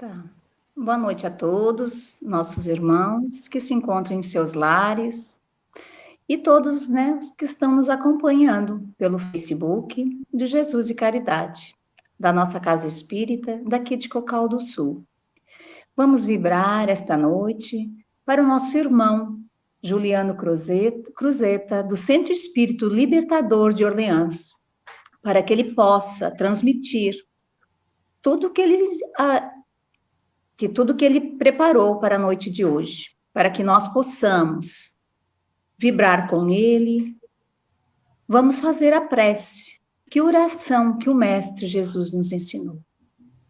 Tá. Boa noite a todos, nossos irmãos que se encontram em seus lares e todos, né, os que estão nos acompanhando pelo Facebook de Jesus e Caridade, da nossa Casa Espírita, daqui de Cocal do Sul. Vamos vibrar esta noite para o nosso irmão Juliano Cruzeta, do Centro Espírito Libertador de Orleans, para que ele possa transmitir tudo tudo que ele preparou para a noite de hoje, para que nós possamos vibrar com ele. Vamos fazer a prece, que oração que o Mestre Jesus nos ensinou.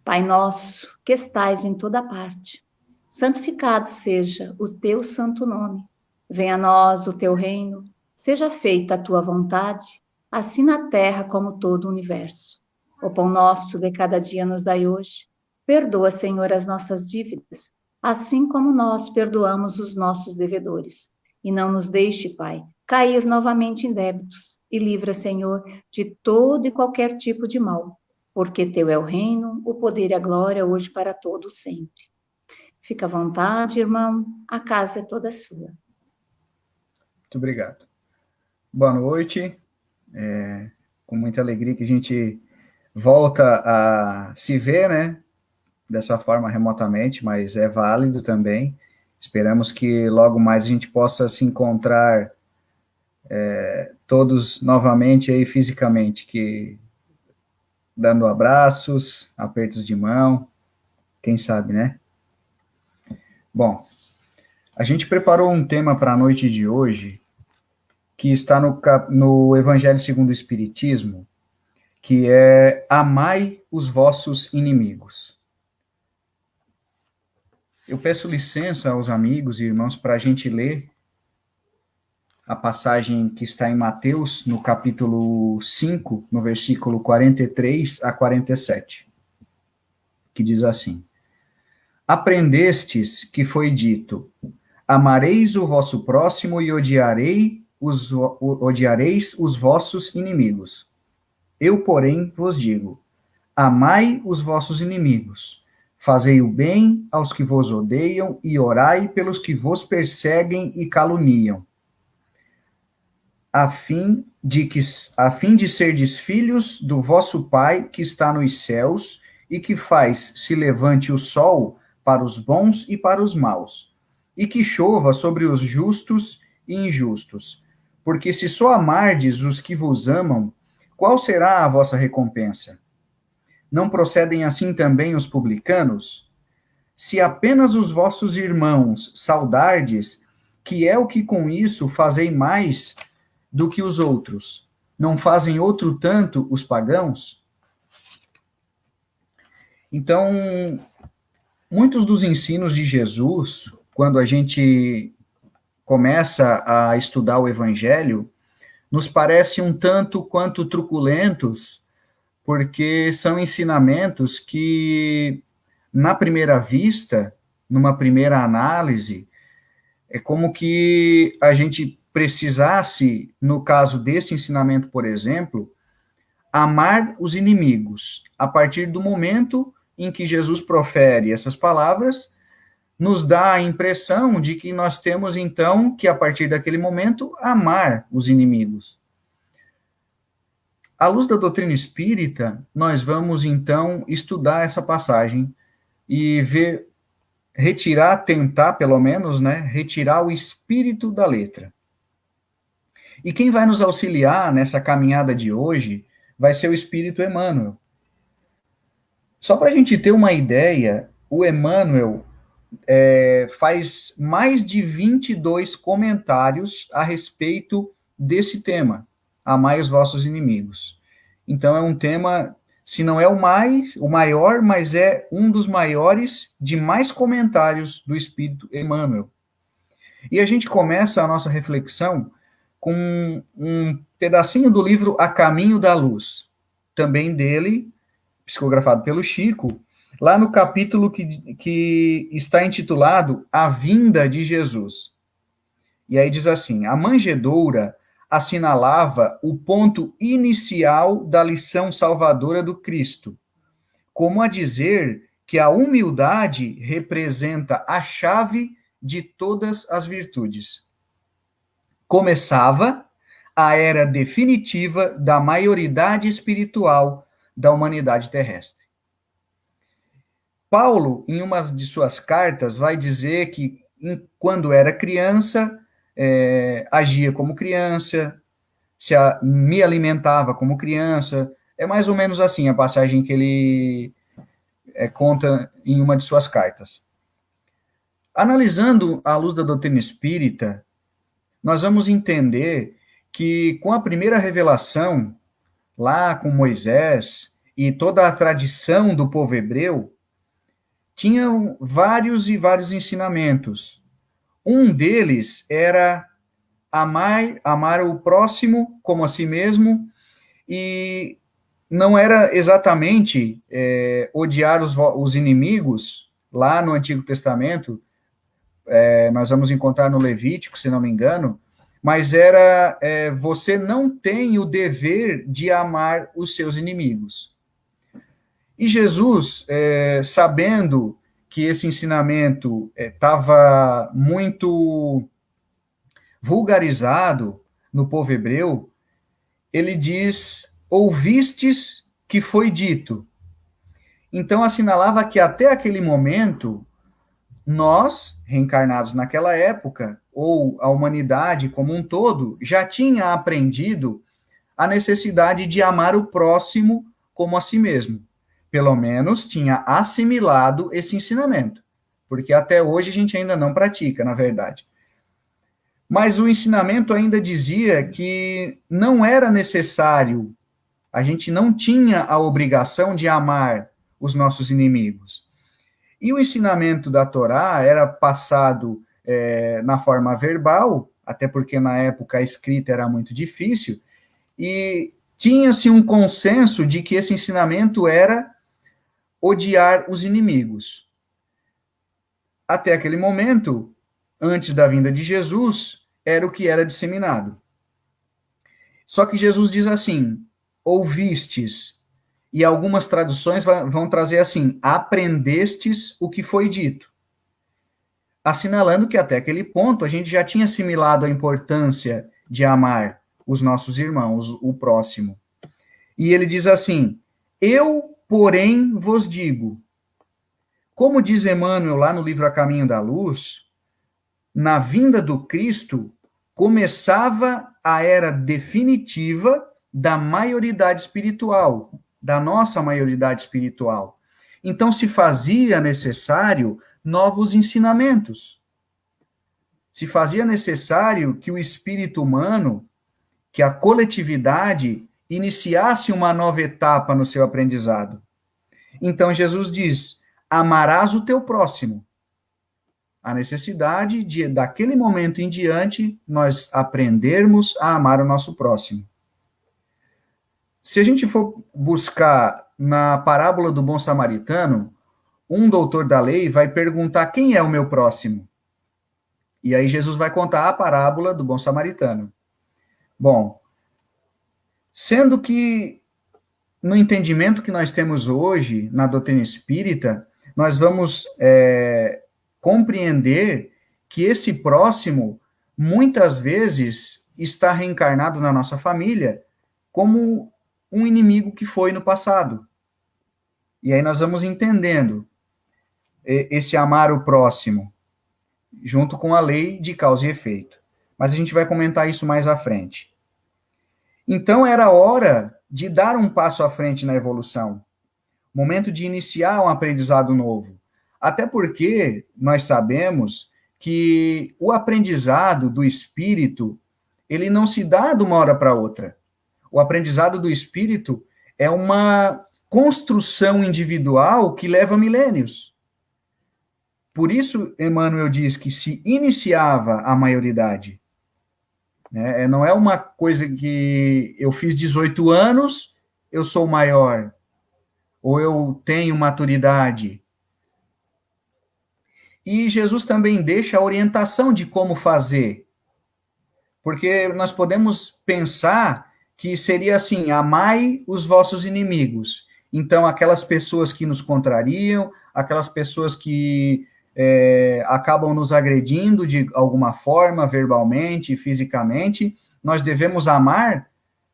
Pai nosso, que estais em toda parte, santificado seja o teu santo nome. Venha a nós o teu reino, seja feita a tua vontade, assim na terra como todo o universo. O pão nosso de cada dia nos dai hoje. Perdoa, Senhor, as nossas dívidas, assim como nós perdoamos os nossos devedores. E não nos deixe, Pai, cair novamente em débitos. E livra, Senhor, de todo e qualquer tipo de mal, porque teu é o reino, o poder e a glória, hoje para todos sempre. Fica à vontade, irmão, a casa é toda sua. Muito obrigado. Boa noite, com muita alegria que a gente volta a se ver, né, dessa forma remotamente, mas é válido também. Esperamos que logo mais a gente possa se encontrar todos novamente aí fisicamente, que dando abraços, apertos de mão, quem sabe, né? Bom, a gente preparou um tema para a noite de hoje, que está no Evangelho segundo o Espiritismo, que é amai os vossos inimigos. Eu peço licença aos amigos e irmãos para a gente ler a passagem que está em Mateus, no capítulo 5, no versículo 43 a 47, que diz assim: Aprendestes que foi dito, amareis o vosso próximo e odiareis os vossos inimigos. Eu, porém, vos digo, amai os vossos inimigos, fazei o bem aos que vos odeiam e orai pelos que vos perseguem e caluniam, a fim de serdes filhos do vosso Pai que está nos céus e que faz se levante o sol para os bons e para os maus, e que chova sobre os justos e injustos. Porque se só amardes os que vos amam, qual será a vossa recompensa? Não procedem assim também os publicanos? Se apenas os vossos irmãos saudardes, que é o que com isso fazei mais do que os outros, não fazem outro tanto os pagãos? Então, muitos dos ensinos de Jesus, quando a gente começa a estudar o Evangelho, nos parece um tanto quanto truculentos, porque são ensinamentos que, na primeira vista, numa primeira análise, é como que a gente precisasse, no caso deste ensinamento, por exemplo, amar os inimigos. A partir do momento em que Jesus profere essas palavras, nos dá a impressão de que nós temos, então, que a partir daquele momento, amar os inimigos. À luz da doutrina espírita, nós vamos, então, estudar essa passagem e tentar, pelo menos, né, retirar o espírito da letra. E quem vai nos auxiliar nessa caminhada de hoje vai ser o Espírito Emmanuel. Só para a gente ter uma ideia, o Emmanuel faz mais de 22 comentários a respeito desse tema, amai os vossos inimigos. Então é um tema, se não é o maior, mas é um dos maiores de mais comentários do Espírito Emmanuel. E a gente começa a nossa reflexão com um pedacinho do livro A Caminho da Luz, também dele, psicografado pelo Chico, lá no capítulo que está intitulado A Vinda de Jesus. E aí diz assim: a manjedoura assinalava o ponto inicial da lição salvadora do Cristo, como a dizer que a humildade representa a chave de todas as virtudes. Começava a era definitiva da maioridade espiritual da humanidade terrestre. Paulo, em uma de suas cartas, vai dizer que quando era criança, agia como criança, me alimentava como criança. É mais ou menos assim a passagem que ele conta em uma de suas cartas. Analisando à luz da doutrina espírita, nós vamos entender que com a primeira revelação, lá com Moisés, e toda a tradição do povo hebreu, tinham vários e vários ensinamentos. Um deles era amar o próximo como a si mesmo, e não era exatamente odiar os inimigos. Lá no Antigo Testamento, nós vamos encontrar no Levítico, se não me engano, mas era você não tem o dever de amar os seus inimigos. E Jesus, sabendo que esse ensinamento estava muito vulgarizado no povo hebreu, ele diz: ouvistes que foi dito. Então assinalava que até aquele momento, nós, reencarnados naquela época, ou a humanidade como um todo, já tinha aprendido a necessidade de amar o próximo como a si mesmo. Pelo menos tinha assimilado esse ensinamento, porque até hoje a gente ainda não pratica, na verdade. Mas o ensinamento ainda dizia que não era necessário, a gente não tinha a obrigação de amar os nossos inimigos. E o ensinamento da Torá era passado na forma verbal, até porque na época a escrita era muito difícil, e tinha-se um consenso de que esse ensinamento era odiar os inimigos. Até aquele momento, antes da vinda de Jesus, era o que era disseminado. Só que Jesus diz assim: ouvistes, e algumas traduções vão trazer assim: aprendestes o que foi dito. Assinalando que até aquele ponto a gente já tinha assimilado a importância de amar os nossos irmãos, o próximo. E ele diz assim: eu, porém, vos digo. Como diz Emmanuel lá no livro A Caminho da Luz, na vinda do Cristo, começava a era definitiva da maioridade espiritual, da nossa maioridade espiritual. Então se fazia necessário novos ensinamentos. Se fazia necessário que o espírito humano, que a coletividade, iniciasse uma nova etapa no seu aprendizado. Então Jesus diz: amarás o teu próximo. A necessidade de, daquele momento em diante, nós aprendermos a amar o nosso próximo. Se a gente for buscar na parábola do bom samaritano, um doutor da lei vai perguntar: quem é o meu próximo? E aí Jesus vai contar a parábola do bom samaritano. Bom, sendo que no entendimento que nós temos hoje na doutrina espírita, nós vamos compreender que esse próximo, muitas vezes, está reencarnado na nossa família como um inimigo que foi no passado. E aí nós vamos entendendo esse amar o próximo, junto com a lei de causa e efeito. Mas a gente vai comentar isso mais à frente. Então era hora de dar um passo à frente na evolução. Momento de iniciar um aprendizado novo. Até porque nós sabemos que o aprendizado do espírito, ele não se dá de uma hora para outra. O aprendizado do espírito é uma construção individual que leva milênios. Por isso, Emmanuel diz que se iniciava a maioridade. Não é uma coisa que eu fiz 18 anos, eu sou maior, ou eu tenho maturidade. E Jesus também deixa a orientação de como fazer. Porque nós podemos pensar que seria assim: amai os vossos inimigos. Então, aquelas pessoas que nos contrariam, aquelas pessoas que acabam nos agredindo de alguma forma, verbalmente, fisicamente. Nós devemos amar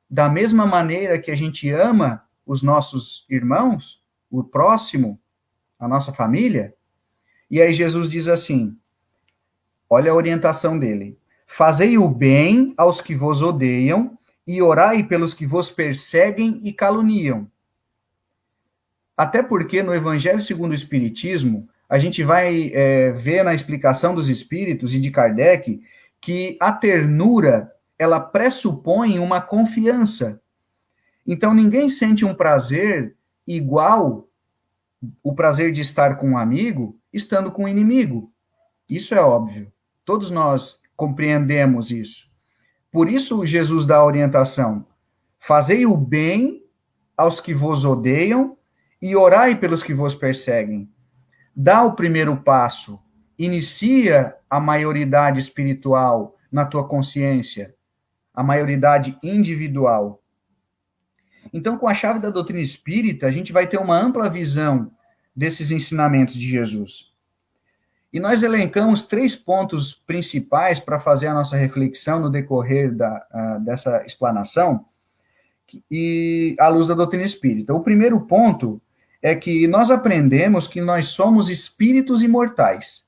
da mesma maneira que a gente ama os nossos irmãos, o próximo, a nossa família. E aí Jesus diz assim, olha a orientação dele: fazei o bem aos que vos odeiam e orai pelos que vos perseguem e caluniam. Até porque no Evangelho segundo o Espiritismo, a gente vai ver na explicação dos Espíritos e de Kardec que a ternura, ela pressupõe uma confiança. Então, ninguém sente um prazer igual o prazer de estar com um amigo estando com um inimigo. Isso é óbvio. Todos nós compreendemos isso. Por isso, Jesus dá a orientação: fazei o bem aos que vos odeiam e orai pelos que vos perseguem. Dá o primeiro passo, inicia a maioridade espiritual na tua consciência, a maioridade individual. Então, com a chave da doutrina espírita, a gente vai ter uma ampla visão desses ensinamentos de Jesus. E nós elencamos 3 pontos principais para fazer a nossa reflexão no decorrer dessa explanação, e à luz da doutrina espírita. O primeiro ponto é que nós aprendemos que nós somos espíritos imortais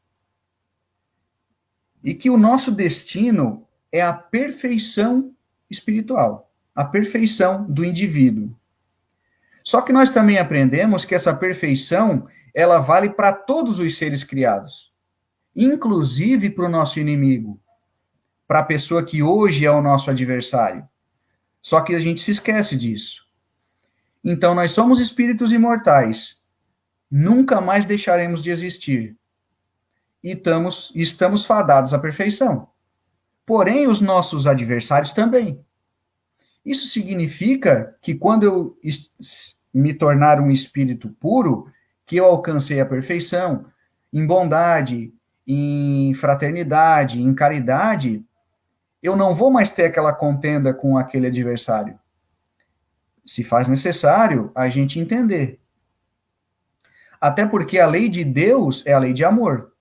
e que o nosso destino é a perfeição espiritual, a perfeição do indivíduo. Só que nós também aprendemos que essa perfeição, ela vale para todos os seres criados, inclusive para o nosso inimigo, para a pessoa que hoje é o nosso adversário. Só que a gente se esquece disso. Então, nós somos espíritos imortais. Nunca mais deixaremos de existir. E estamos fadados à perfeição. Porém, os nossos adversários também. Isso significa que quando eu me tornar um espírito puro, que eu alcancei a perfeição, em bondade, em fraternidade, em caridade, eu não vou mais ter aquela contenda com aquele adversário. Se faz necessário a gente entender. Até porque a lei de Deus é a lei de amor.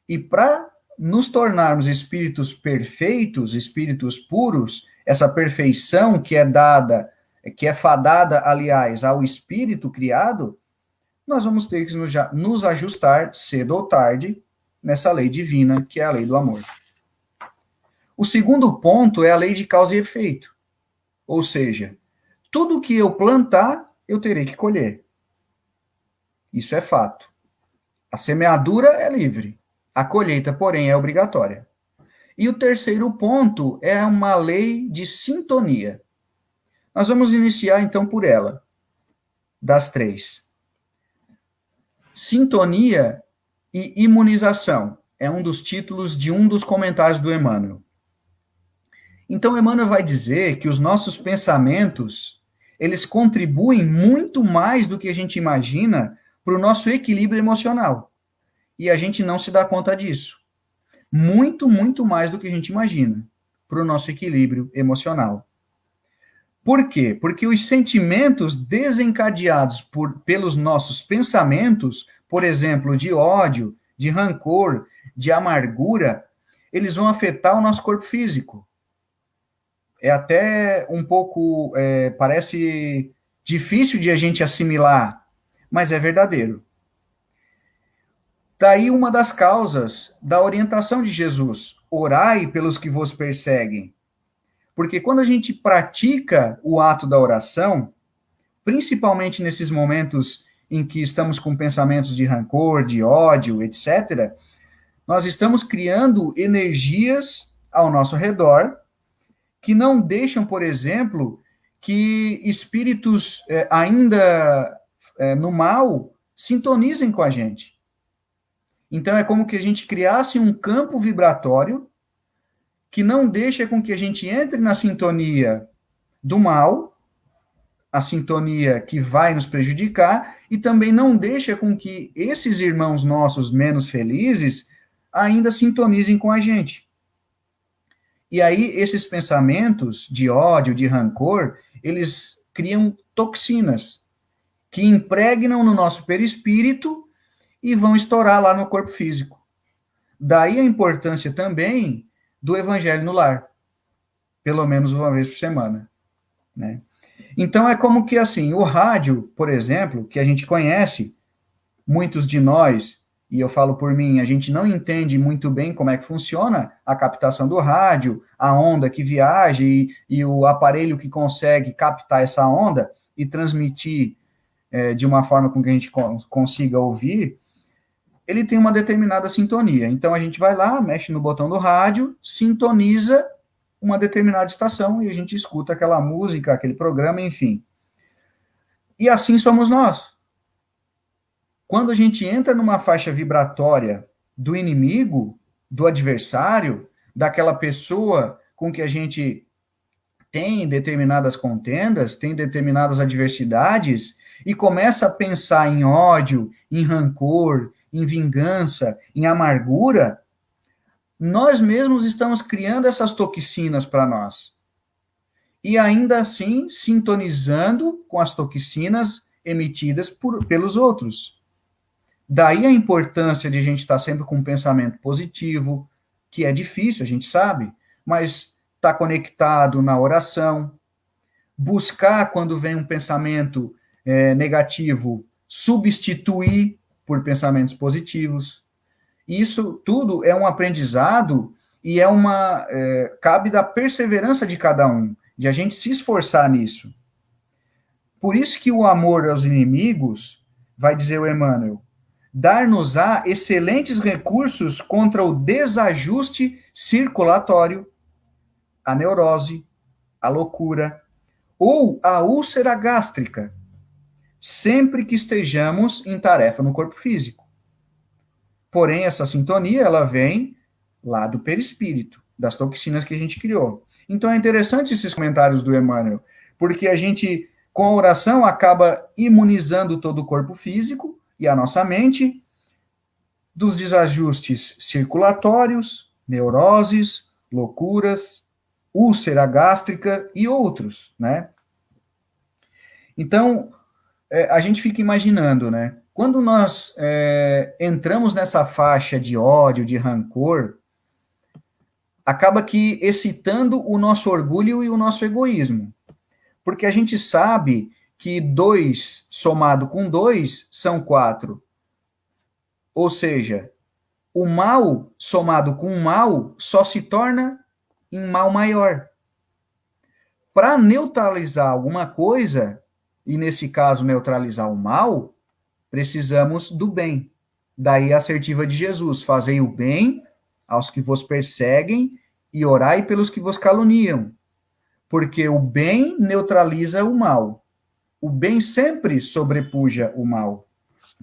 E para nos tornarmos espíritos perfeitos, espíritos puros, essa perfeição que é dada, que é fadada, aliás, ao espírito criado, nós vamos ter que nos ajustar cedo ou tarde nessa lei divina, que é a lei do amor. O segundo ponto é a lei de causa e efeito. Ou seja, tudo que eu plantar, eu terei que colher. Isso é fato. A semeadura é livre. A colheita, porém, é obrigatória. E o terceiro ponto é uma lei de sintonia. Nós vamos iniciar, então, por ela, das 3. Sintonia e imunização é um dos títulos de um dos comentários do Emmanuel. Então, Emmanuel vai dizer que os nossos pensamentos, eles contribuem muito mais do que a gente imagina para o nosso equilíbrio emocional. E a gente não se dá conta disso. Muito, muito mais do que a gente imagina para o nosso equilíbrio emocional. Por quê? Porque os sentimentos desencadeados pelos nossos pensamentos, por exemplo, de ódio, de rancor, de amargura, eles vão afetar o nosso corpo físico. É até um pouco, parece difícil de a gente assimilar, mas é verdadeiro. Daí uma das causas da orientação de Jesus: orai pelos que vos perseguem. Porque quando a gente pratica o ato da oração, principalmente nesses momentos em que estamos com pensamentos de rancor, de ódio, etc., nós estamos criando energias ao nosso redor que não deixam, por exemplo, que espíritos ainda no mal sintonizem com a gente. Então, é como que a gente criasse um campo vibratório que não deixa com que a gente entre na sintonia do mal, a sintonia que vai nos prejudicar, e também não deixa com que esses irmãos nossos menos felizes ainda sintonizem com a gente. E aí, esses pensamentos de ódio, de rancor, eles criam toxinas que impregnam no nosso perispírito e vão estourar lá no corpo físico. Daí a importância também do evangelho no lar, pelo menos uma vez por semana, né? Então é como que assim, o rádio, por exemplo, que a gente conhece, muitos de nós, e eu falo por mim, a gente não entende muito bem como é que funciona a captação do rádio, a onda que viaja e o aparelho que consegue captar essa onda e transmitir de uma forma com que a gente consiga ouvir, ele tem uma determinada sintonia. Então a gente vai lá, mexe no botão do rádio, sintoniza uma determinada estação e a gente escuta aquela música, aquele programa, enfim. E assim somos nós. Quando a gente entra numa faixa vibratória do inimigo, do adversário, daquela pessoa com que a gente tem determinadas contendas, tem determinadas adversidades, e começa a pensar em ódio, em rancor, em vingança, em amargura, nós mesmos estamos criando essas toxinas para nós. E ainda assim, sintonizando com as toxinas emitidas pelos outros. Daí a importância de a gente estar sempre com um pensamento positivo, que é difícil, a gente sabe, mas estar conectado na oração, buscar, quando vem um pensamento negativo, substituir por pensamentos positivos. Isso tudo é um aprendizado e cabe da perseverança de cada um, de a gente se esforçar nisso. Por isso que o amor aos inimigos, vai dizer o Emmanuel, dar-nos-á excelentes recursos contra o desajuste circulatório, a neurose, a loucura ou a úlcera gástrica, sempre que estejamos em tarefa no corpo físico. Porém, essa sintonia, ela vem lá do perispírito, das toxinas que a gente criou. Então, é interessante esses comentários do Emmanuel, porque a gente, com a oração, acaba imunizando todo o corpo físico e a nossa mente dos desajustes circulatórios, neuroses, loucuras, úlcera gástrica e outros, né? Então, a gente fica imaginando, né? Quando nós entramos nessa faixa de ódio, de rancor, acaba que excitando o nosso orgulho e o nosso egoísmo. Porque a gente sabe que 2 somado com 2 são 4. Ou seja, o mal somado com o mal só se torna em mal maior. Para neutralizar alguma coisa, e nesse caso neutralizar o mal, precisamos do bem. Daí a assertiva de Jesus: fazei o bem aos que vos perseguem e orai pelos que vos caluniam. Porque o bem neutraliza o mal. O bem sempre sobrepuja o mal.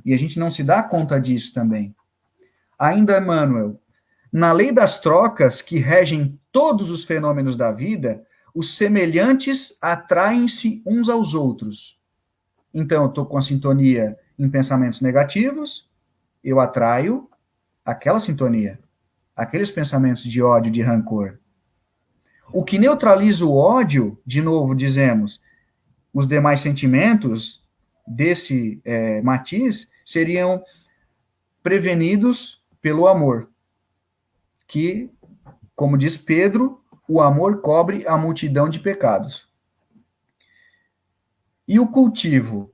E a gente não se dá conta disso também. Ainda, Emmanuel, na lei das trocas que regem todos os fenômenos da vida, os semelhantes atraem-se uns aos outros. Então, eu estou com a sintonia em pensamentos negativos, eu atraio aquela sintonia, aqueles pensamentos de ódio, de rancor. O que neutraliza o ódio, de novo dizemos, os demais sentimentos desse matiz seriam prevenidos pelo amor, que, como diz Pedro, o amor cobre a multidão de pecados. E o cultivo?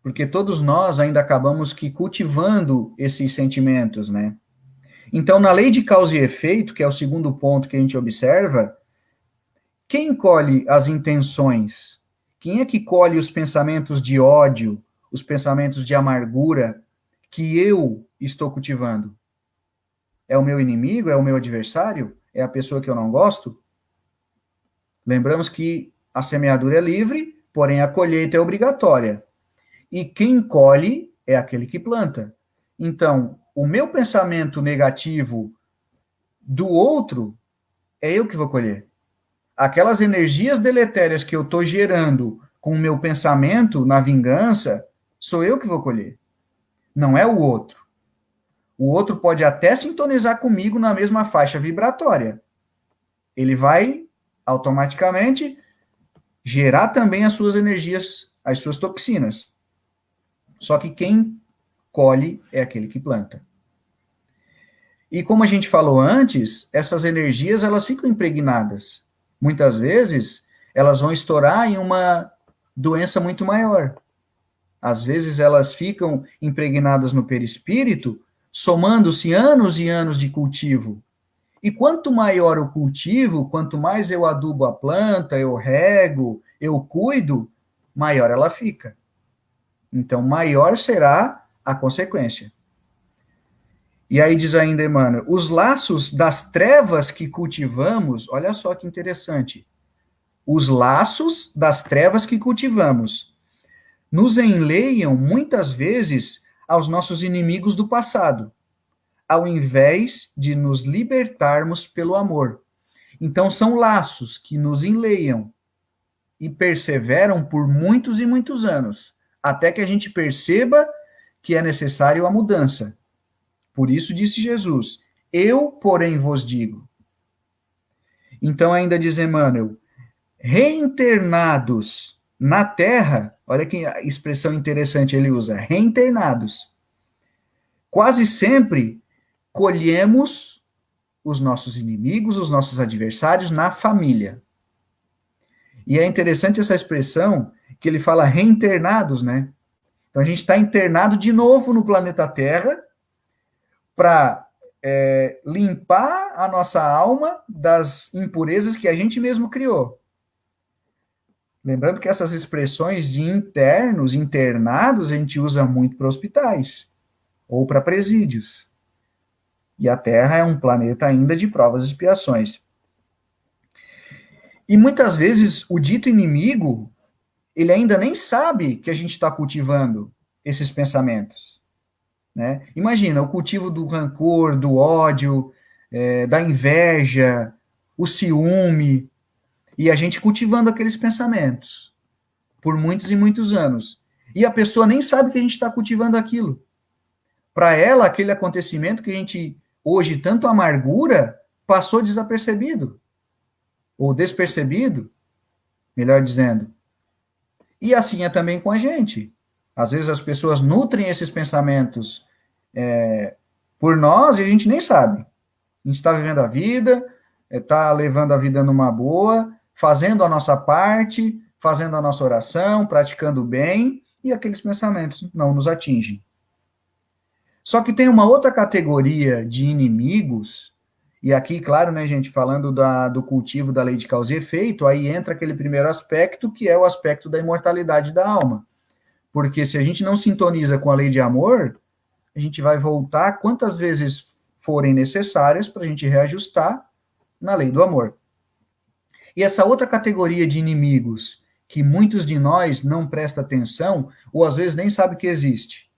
Porque todos nós ainda acabamos que cultivando esses sentimentos, né? Então, na lei de causa e efeito, que é o segundo ponto que a gente observa, quem colhe as intenções? Quem é que colhe os pensamentos de ódio, os pensamentos de amargura que eu estou cultivando? É o meu inimigo? É o meu adversário? É a pessoa que eu não gosto? Lembramos que a semeadura é livre, porém a colheita é obrigatória. E quem colhe é aquele que planta. Então, o meu pensamento negativo do outro é eu que vou colher. Aquelas energias deletérias que eu estou gerando com o meu pensamento na vingança, sou eu que vou colher. Não é o outro. O outro pode até sintonizar comigo na mesma faixa vibratória. Ele vai automaticamente gerar também as suas energias, as suas toxinas. Só que quem colhe é aquele que planta. E como a gente falou antes, essas energias, elas ficam impregnadas. Muitas vezes, elas vão estourar em uma doença muito maior. Às vezes, elas ficam impregnadas no perispírito, somando-se anos e anos de cultivo. E quanto maior o cultivo, quanto mais eu adubo a planta, eu rego, eu cuido, maior ela fica. Então, maior será a consequência. E aí diz ainda Emmanuel, os laços das trevas que cultivamos, olha só que interessante, os laços das trevas que cultivamos nos enleiam muitas vezes aos nossos inimigos do passado, ao invés de nos libertarmos pelo amor. Então, são laços que nos enleiam e perseveram por muitos e muitos anos, até que a gente perceba que é necessário a mudança. Por isso disse Jesus, eu, porém, vos digo. Então, ainda diz Emmanuel, reinternados na terra, olha que expressão interessante ele usa, reinternados. Quase sempre colhemos os nossos inimigos, os nossos adversários na família. E é interessante essa expressão que ele fala reinternados, né? Então a gente está internado de novo no planeta Terra para limpar a nossa alma das impurezas que a gente mesmo criou. Lembrando que essas expressões de internos, internados, a gente usa muito para hospitais ou para presídios. E a Terra é um planeta ainda de provas e expiações. E muitas vezes o dito inimigo, ele ainda nem sabe que a gente está cultivando esses pensamentos. Né? Imagina, o cultivo do rancor, do ódio, da inveja, o ciúme, e a gente cultivando aqueles pensamentos por muitos e muitos anos. E a pessoa nem sabe que a gente está cultivando aquilo. Para ela, aquele acontecimento que a gente, hoje, tanto amargura, passou desapercebido. Ou despercebido, melhor dizendo. E assim é também com a gente. Às vezes as pessoas nutrem esses pensamentos por nós e a gente nem sabe. A gente está vivendo a vida, está levando a vida numa boa, fazendo a nossa parte, fazendo a nossa oração, praticando o bem, e aqueles pensamentos não nos atingem. Só que tem uma outra categoria de inimigos, e aqui, claro, né, gente, falando do cultivo da lei de causa e efeito, aí entra aquele primeiro aspecto, que é o aspecto da imortalidade da alma. Porque se a gente não sintoniza com a lei de amor, a gente vai voltar quantas vezes forem necessárias para a gente reajustar na lei do amor. E essa outra categoria de inimigos, que muitos de nós não prestam atenção, ou às vezes nem sabe que existe.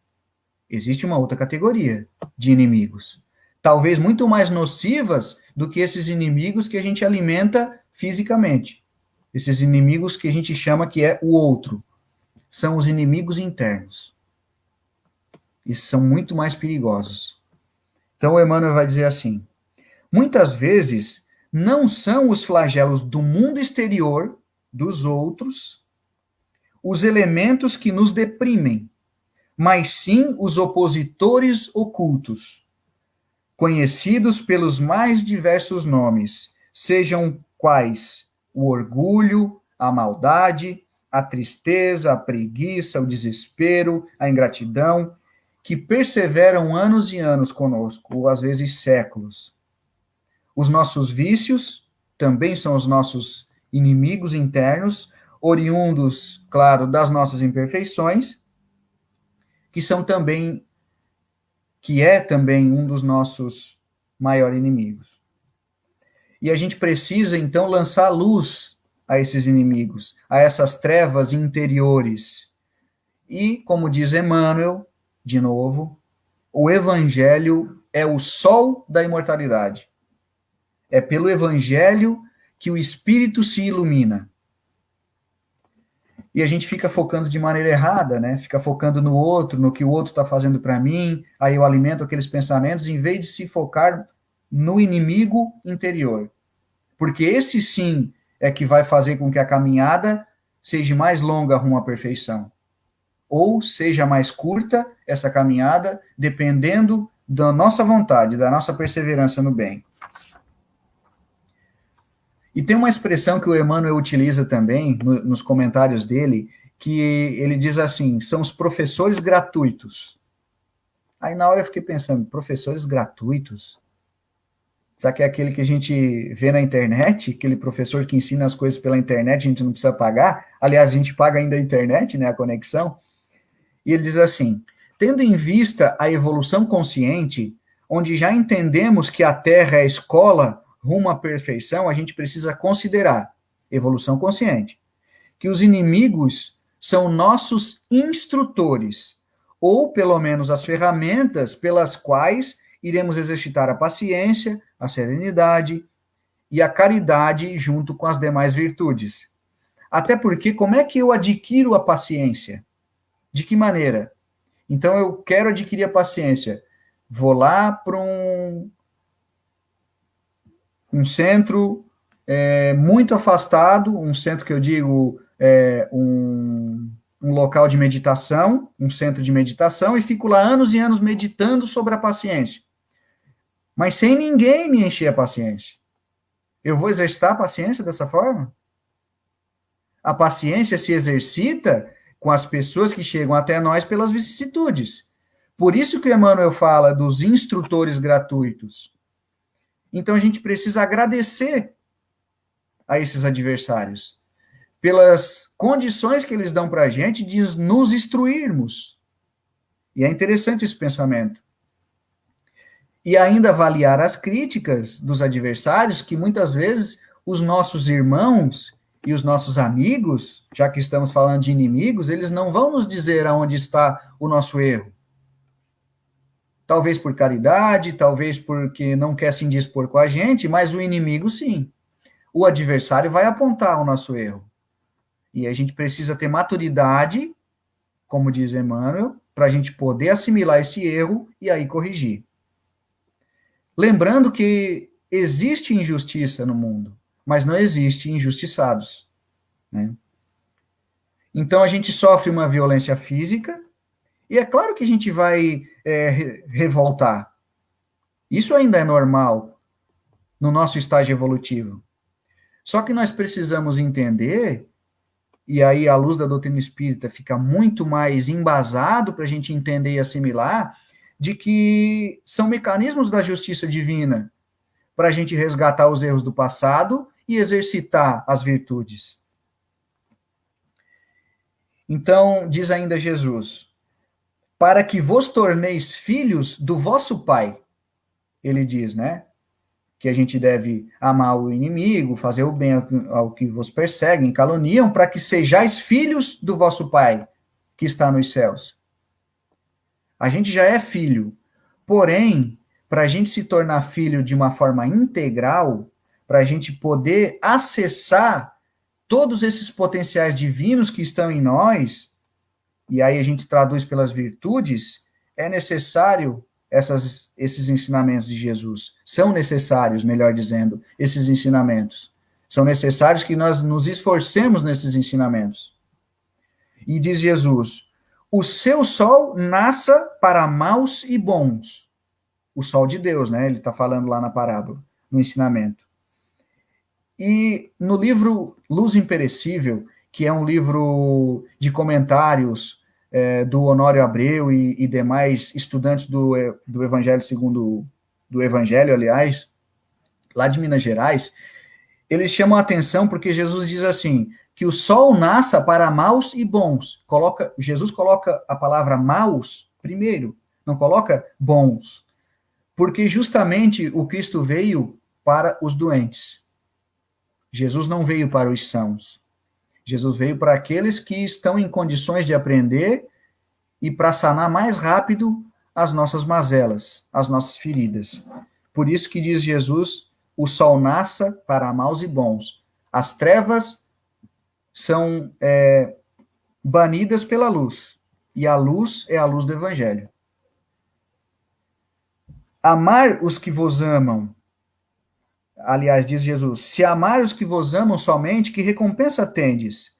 Existe uma outra categoria de inimigos. Talvez muito mais nocivas do que esses inimigos que a gente alimenta fisicamente. Esses inimigos que a gente chama que é o outro. São os inimigos internos. E são muito mais perigosos. Então, o Emmanuel vai dizer assim, muitas vezes não são os flagelos do mundo exterior, dos outros, os elementos que nos deprimem, mas sim os opositores ocultos, conhecidos pelos mais diversos nomes, sejam quais o orgulho, a maldade, a tristeza, a preguiça, o desespero, a ingratidão, que perseveram anos e anos conosco, ou às vezes séculos. Os nossos vícios também são os nossos inimigos internos, oriundos, claro, das nossas imperfeições, que é também um dos nossos maiores inimigos. E a gente precisa, então, lançar luz a esses inimigos, a essas trevas interiores. E, como diz Emmanuel, de novo, o Evangelho é o sol da imortalidade. É pelo Evangelho que o Espírito se ilumina. E a gente fica focando de maneira errada, né? Fica focando no outro, no que o outro está fazendo para mim, aí eu alimento aqueles pensamentos, em vez de se focar no inimigo interior. Porque esse sim é que vai fazer com que a caminhada seja mais longa rumo à perfeição. ou seja mais curta essa caminhada, dependendo da nossa vontade, da nossa perseverança no bem. E tem uma expressão que o Emmanuel utiliza também, nos comentários dele, que ele diz assim, são os professores gratuitos. Aí na hora eu fiquei pensando, professores gratuitos? Será que é aquele que a gente vê na internet? Aquele professor que ensina as coisas pela internet, a gente não precisa pagar? Aliás, a gente paga ainda a internet, né, a conexão. E ele diz assim, tendo em vista a evolução consciente, onde já entendemos que a Terra é a escola rumo à perfeição, a gente precisa considerar, evolução consciente, que os inimigos são nossos instrutores, ou pelo menos as ferramentas pelas quais iremos exercitar a paciência, a serenidade e a caridade junto com as demais virtudes. Até porque, como é que eu adquiro a paciência? De que maneira? Então, eu quero adquirir a paciência. Vou lá para um centro muito afastado, um centro que eu digo um local de meditação, um centro de meditação, e fico lá anos e anos meditando sobre a paciência. Mas sem ninguém me encher a paciência. Eu vou exercitar a paciência dessa forma? A paciência se exercita com as pessoas que chegam até nós pelas vicissitudes. Por isso que Emmanuel fala dos instrutores gratuitos. Então a gente precisa agradecer a esses adversários pelas condições que eles dão para a gente de nos instruirmos. E é interessante esse pensamento. E ainda avaliar as críticas dos adversários, que muitas vezes os nossos irmãos e os nossos amigos, já que estamos falando de inimigos, eles não vão nos dizer aonde está o nosso erro. Talvez por caridade, talvez porque não quer se indispor com a gente, mas o inimigo sim. O adversário vai apontar o nosso erro. E a gente precisa ter maturidade, como diz Emmanuel, para a gente poder assimilar esse erro e aí corrigir. Lembrando que existe injustiça no mundo, mas não existe injustiçados, né? Então a gente sofre uma violência física, e é claro que a gente vai revoltar. Isso ainda é normal no nosso estágio evolutivo. Só que nós precisamos entender, e aí a luz da doutrina espírita fica muito mais embasado para a gente entender e assimilar, de que são mecanismos da justiça divina para a gente resgatar os erros do passado e exercitar as virtudes. Então, diz ainda Jesus, para que vos torneis filhos do vosso Pai. Ele diz, né? Que a gente deve amar o inimigo, fazer o bem ao que vos perseguem, caluniam, para que sejais filhos do vosso Pai, que está nos céus. A gente já é filho, porém, para a gente se tornar filho de uma forma integral, para a gente poder acessar todos esses potenciais divinos que estão em nós, e aí a gente traduz pelas virtudes, é necessário esses ensinamentos de Jesus. São necessários, melhor dizendo, esses ensinamentos. São necessários que nós nos esforcemos nesses ensinamentos. E diz Jesus, o seu sol nasça para maus e bons. O sol de Deus, né? Ele está falando lá na parábola, no ensinamento. E no livro Luz Imperecível, que é um livro de comentários do Honório Abreu e demais estudantes do Evangelho segundo do Evangelho, aliás, lá de Minas Gerais, eles chamam a atenção porque Jesus diz assim, que o sol nasça para maus e bons. Jesus coloca a palavra maus primeiro, não coloca bons, porque justamente o Cristo veio para os doentes. Jesus não veio para os sãos. Jesus veio para aqueles que estão em condições de aprender e para sanar mais rápido as nossas mazelas, as nossas feridas. Por isso que diz Jesus, o sol nasça para maus e bons. As trevas são banidas pela luz, e a luz é a luz do Evangelho. Amar os que vos amam, aliás, diz Jesus, se amar os que vos amam somente, que recompensa tendes?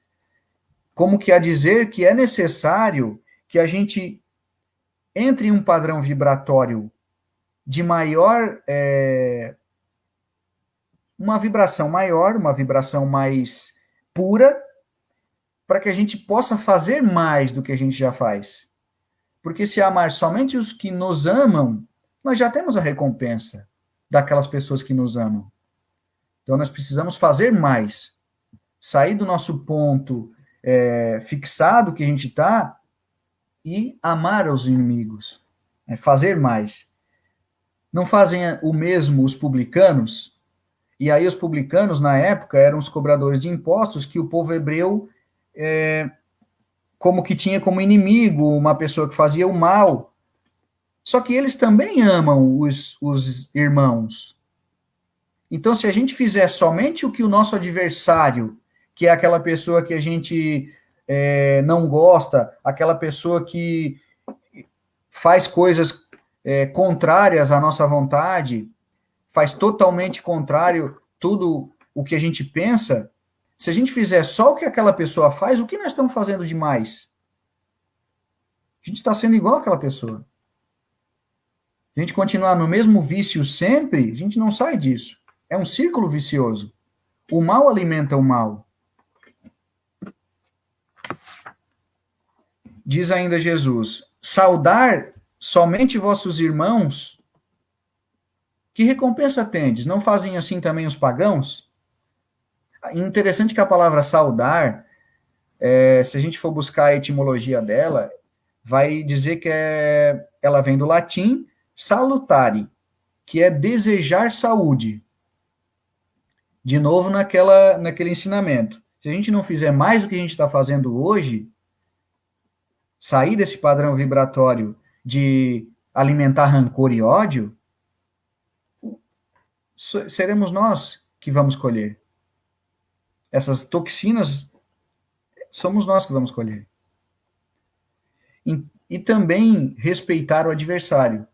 Como que a dizer que é necessário que a gente entre em um padrão vibratório de maior, uma vibração maior, uma vibração mais pura, para que a gente possa fazer mais do que a gente já faz. Porque se amar somente os que nos amam, nós já temos a recompensa daquelas pessoas que nos amam. Então nós precisamos fazer mais. Sair do nosso ponto fixado que a gente está e amar os inimigos. Fazer mais. Não fazem o mesmo os publicanos? E aí os publicanos, na época, eram os cobradores de impostos que o povo hebreu como que tinha como inimigo uma pessoa que fazia o mal. Só que eles também amam os irmãos. Então, se a gente fizer somente o que o nosso adversário, que é aquela pessoa que a gente não gosta, aquela pessoa que faz coisas contrárias à nossa vontade, faz totalmente contrário tudo o que a gente pensa, se a gente fizer só o que aquela pessoa faz, o que nós estamos fazendo demais? A gente está sendo igual àquela pessoa. A gente continuar no mesmo vício sempre, a gente não sai disso. É um círculo vicioso. O mal alimenta o mal. Diz ainda Jesus, saudar somente vossos irmãos, que recompensa tendes? Não fazem assim também os pagãos? Interessante que a palavra saudar, se a gente for buscar a etimologia dela, vai dizer que ela vem do latim salutare, que é desejar saúde. De novo, naquele ensinamento. Se a gente não fizer mais do que a gente está fazendo hoje, sair desse padrão vibratório de alimentar rancor e ódio, seremos nós que vamos colher. Essas toxinas, somos nós que vamos colher. E também respeitar o adversário.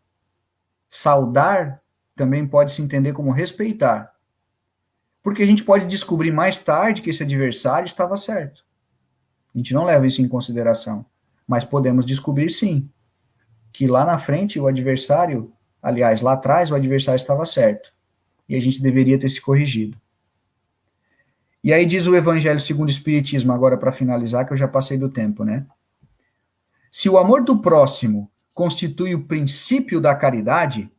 Saudar também pode se entender como respeitar. Porque a gente pode descobrir mais tarde que esse adversário estava certo. A gente não leva isso em consideração. Mas podemos descobrir, sim, que lá na frente o adversário, aliás, lá atrás o adversário estava certo. E a gente deveria ter se corrigido. E aí diz o Evangelho segundo o Espiritismo, agora para finalizar, que eu já passei do tempo, né? Se o amor do próximo constitui o princípio da caridade,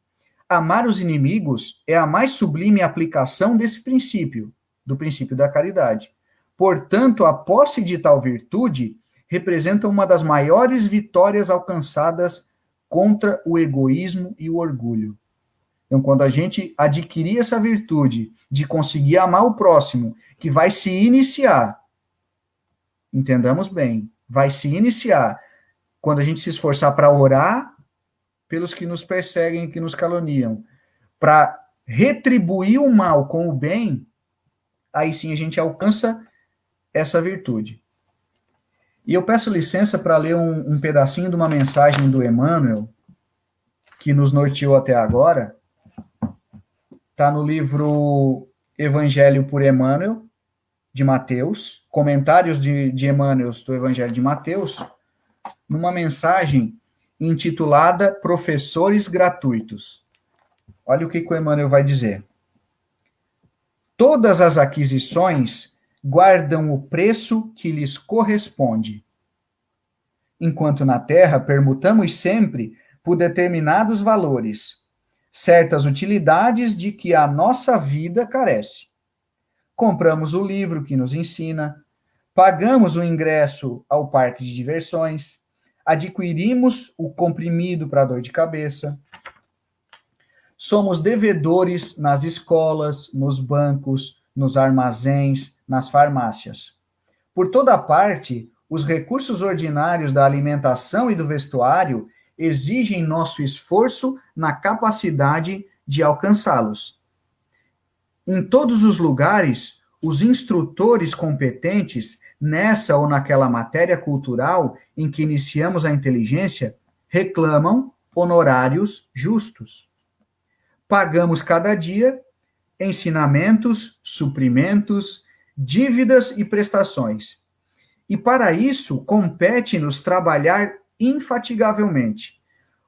amar os inimigos é a mais sublime aplicação desse princípio, do princípio da caridade. Portanto, a posse de tal virtude representa uma das maiores vitórias alcançadas contra o egoísmo e o orgulho. Então, quando a gente adquirir essa virtude de conseguir amar o próximo, que vai se iniciar, entendamos bem, vai se iniciar quando a gente se esforçar para orar pelos que nos perseguem, que nos caluniam, para retribuir o mal com o bem, aí sim a gente alcança essa virtude. E eu peço licença para ler um pedacinho de uma mensagem do Emmanuel, que nos norteou até agora. Está no livro Evangelho por Emmanuel, de Mateus, comentários de Emmanuel do Evangelho de Mateus, numa mensagem intitulada Professores Gratuitos. Olha o que o Emmanuel vai dizer. Todas as aquisições guardam o preço que lhes corresponde. Enquanto na Terra permutamos sempre por determinados valores, certas utilidades de que a nossa vida carece. Compramos o livro que nos ensina, pagamos o ingresso ao parque de diversões, adquirimos o comprimido para dor de cabeça, somos devedores nas escolas, nos bancos, nos armazéns, nas farmácias. Por toda parte, os recursos ordinários da alimentação e do vestuário exigem nosso esforço na capacidade de alcançá-los. Em todos os lugares, os instrutores competentes nessa ou naquela matéria cultural em que iniciamos a inteligência reclamam honorários justos. Pagamos cada dia ensinamentos, suprimentos, dívidas e prestações. E para isso, compete-nos trabalhar infatigavelmente,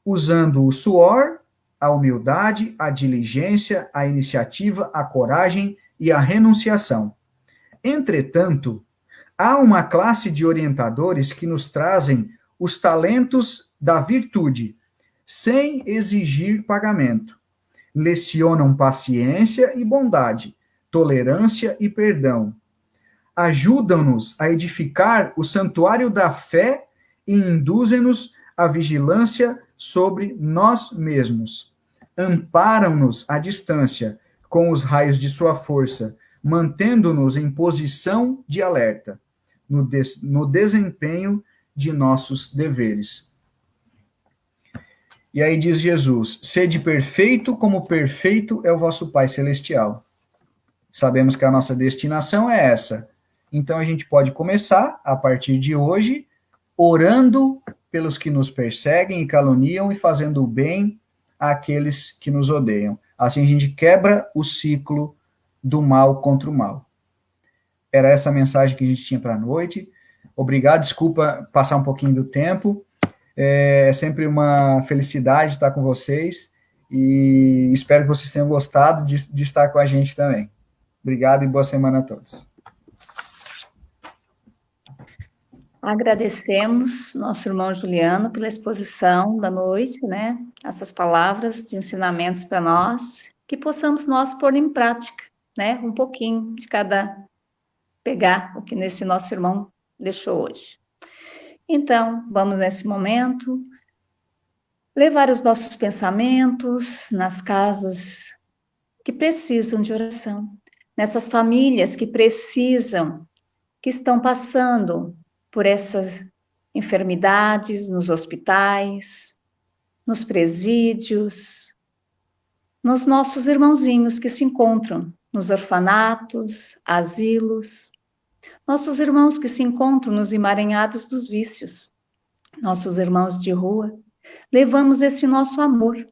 usando o suor, a humildade, a diligência, a iniciativa, a coragem e a renunciação. Entretanto, há uma classe de orientadores que nos trazem os talentos da virtude, sem exigir pagamento. Lecionam paciência e bondade, tolerância e perdão. Ajudam-nos a edificar o santuário da fé e induzem-nos à vigilância sobre nós mesmos. Amparam-nos à distância com os raios de sua força, mantendo-nos em posição de alerta no desempenho de nossos deveres. E aí diz Jesus: sede perfeito, como perfeito é o vosso Pai Celestial. Sabemos que a nossa destinação é essa. Então a gente pode começar, a partir de hoje, orando pelos que nos perseguem e caluniam e fazendo o bem àqueles que nos odeiam. Assim a gente quebra o ciclo do mal contra o mal. Era essa a mensagem que a gente tinha para a noite. Obrigado, desculpa passar um pouquinho do tempo. É sempre uma felicidade estar com vocês e espero que vocês tenham gostado de estar com a gente também. Obrigado e boa semana a todos. Agradecemos nosso irmão Juliano pela exposição da noite, né? Essas palavras de ensinamentos para nós, que possamos nós pôr em prática, né? Um pouquinho de cada, pegar o que nesse nosso irmão deixou hoje. Então, vamos nesse momento levar os nossos pensamentos nas casas que precisam de oração, nessas famílias que precisam, que estão passando por essas enfermidades nos hospitais, nos presídios, nos nossos irmãozinhos que se encontram nos orfanatos, asilos, nossos irmãos que se encontram nos emaranhados dos vícios, nossos irmãos de rua. Levamos esse nosso amor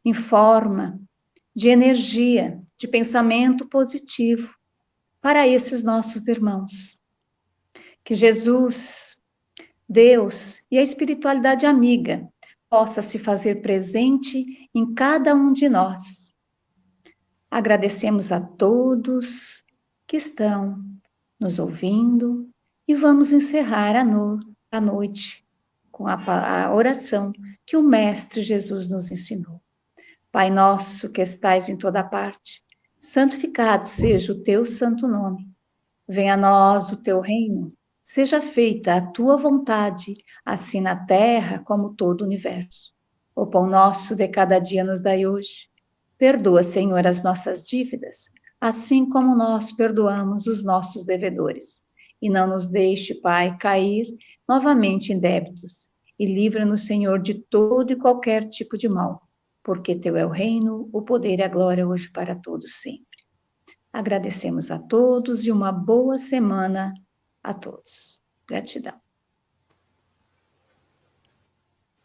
em forma de energia, de pensamento positivo para esses nossos irmãos. Que Jesus, Deus e a espiritualidade amiga possa se fazer presente em cada um de nós. Agradecemos a todos que estão nos ouvindo e vamos encerrar a noite com a oração que o Mestre Jesus nos ensinou. Pai nosso que estais em toda parte, santificado seja o teu santo nome. Venha a nós o teu reino. Seja feita a tua vontade, assim na terra como todo o universo. O pão nosso de cada dia nos dai hoje. Perdoa, Senhor, as nossas dívidas, assim como nós perdoamos os nossos devedores. E não nos deixe, Pai, cair novamente em débitos. E livra-nos, Senhor, de todo e qualquer tipo de mal, porque teu é o reino, o poder e a glória hoje para todos sempre. Agradecemos a todos e uma boa semana a todos. Gratidão.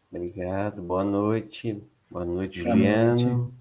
Obrigado, boa noite. Boa noite, Juliano.